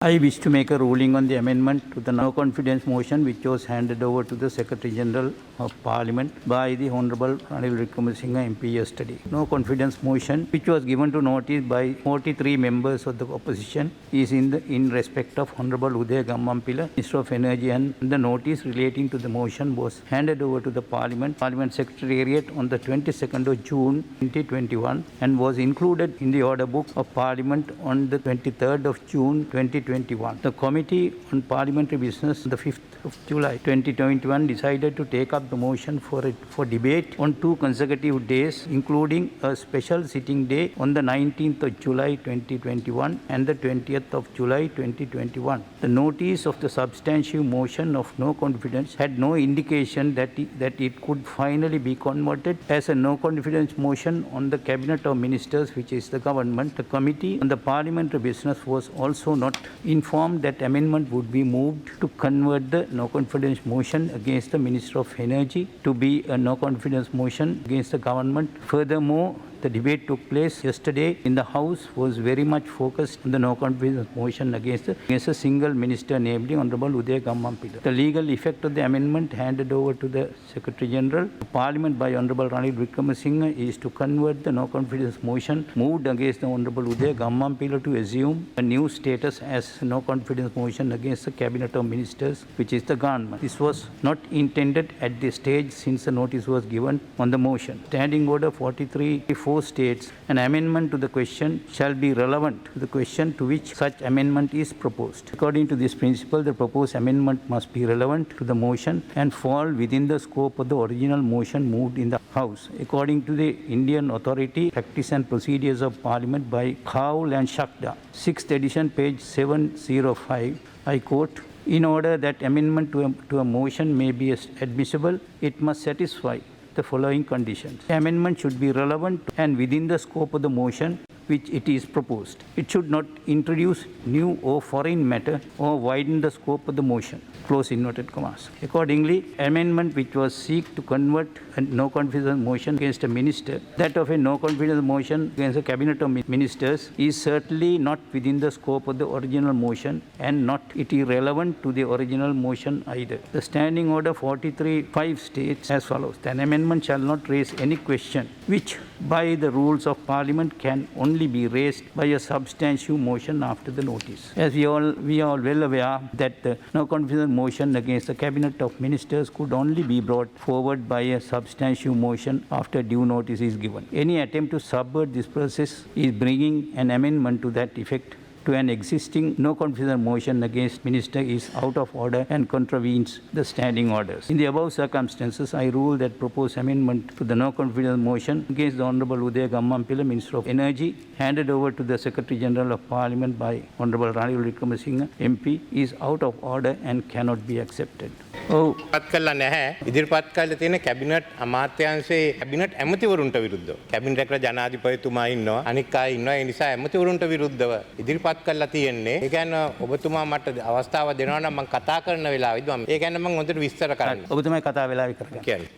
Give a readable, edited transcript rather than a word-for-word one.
I wish to make a ruling on the amendment to the no confidence motion which was handed over to the Secretary General of Parliament by the Honorable Ranil Wickremesinghe MP yesterday. No confidence motion which was given to notice by 43 members of the opposition is in respect of Honorable Uday Gammampila, Minister of Energy, and the notice relating to the motion was handed over to the Parliament Secretariat on the 22nd of June 2021 and was included in the order book of Parliament on the 23rd of June 2021. The Committee on Parliamentary Business on the 5th of July 2021 decided to take up the motion for debate on 2 consecutive days, including a special sitting day on the 19th of July 2021 and the 20th of July 2021. The notice of the substantive motion of no confidence had no indication that it could finally be converted as a no confidence motion on the Cabinet of Ministers, which is the government. The Committee on the Parliamentary Business was also not informed that amendment would be moved to convert the no confidence motion against the Minister of Energy to be a no confidence motion against the government. Furthermore, the debate took place yesterday in the House was very much focused on the no confidence motion against a single minister, namely Honorable Uday Gammampila. The legal effect of the amendment handed over to the Secretary General of Parliament by Honorable Ranil Wickremesinghe is to convert the no confidence motion moved against the Honorable Uday Gammampila to assume a new status as no confidence motion against the Cabinet of Ministers, which is the government. This was not intended at this stage since the notice was given on the motion. Standing Order 43 states an amendment to the question shall be relevant to the question to which such amendment is proposed. According to this principle, the proposed amendment must be relevant to the motion and fall within the scope of the original motion moved in the House. According to the Indian Authority, Practice and Procedures of Parliament by Kaul and Shakda, 6th edition, page 705, I quote, "In order that amendment to a motion may be admissible, it must satisfy the following conditions. The amendment should be relevant and within the scope of the motion which it is proposed. It should not introduce new or foreign matter or widen the scope of the motion." Close inverted commas. Accordingly, amendment which was seek to convert a no confidence motion against a minister, that of a no confidence motion against a Cabinet of Ministers, is certainly not within the scope of the original motion and not it is relevant to the original motion either. The Standing Order 43(5) states as follows: "An amendment shall not raise any question which by the rules of Parliament can only be raised by a substantive motion after the notice." As we are all well aware that the no confidence motion against the Cabinet of Ministers could only be brought forward by a substantive motion after due notice is given. Any attempt to subvert this process is bringing an amendment to that effect to an existing no confidence motion against minister is out of order and contravenes the standing orders. In the above circumstances, I rule that proposed amendment to the no confidence motion against the Honorable Uday Gammampila, Minister of Energy, handed over to the Secretary General of Parliament by Honorable Ranil Wickremesinghe MP, is out of order and cannot be accepted. පත් කළා නැහැ. ඉදිරිපත් කළ තියෙන cabinet අමාත්‍යාංශයේ cabinet ඇමතිවරුන්ට විරුද්ධව. Cabinet එකට ජනාධිපතිතුමා ඉන්නවා. අනික් අය ඉන්නවා. ඒ නිසා ඇමතිවරුන්ට විරුද්ධව ඉදිරිපත් කළා තියෙන්නේ. ඒ කියන්නේ ඔබතුමා මට අවස්ථාව දෙනවා නම් මම කතා කරන වෙලාවෙදි මම ඒ කියන්නේ මම හොඳට විස්තර කරන්න. ඔබතුමා කතා වෙලාවෙ කරගන්න. කියන්නේ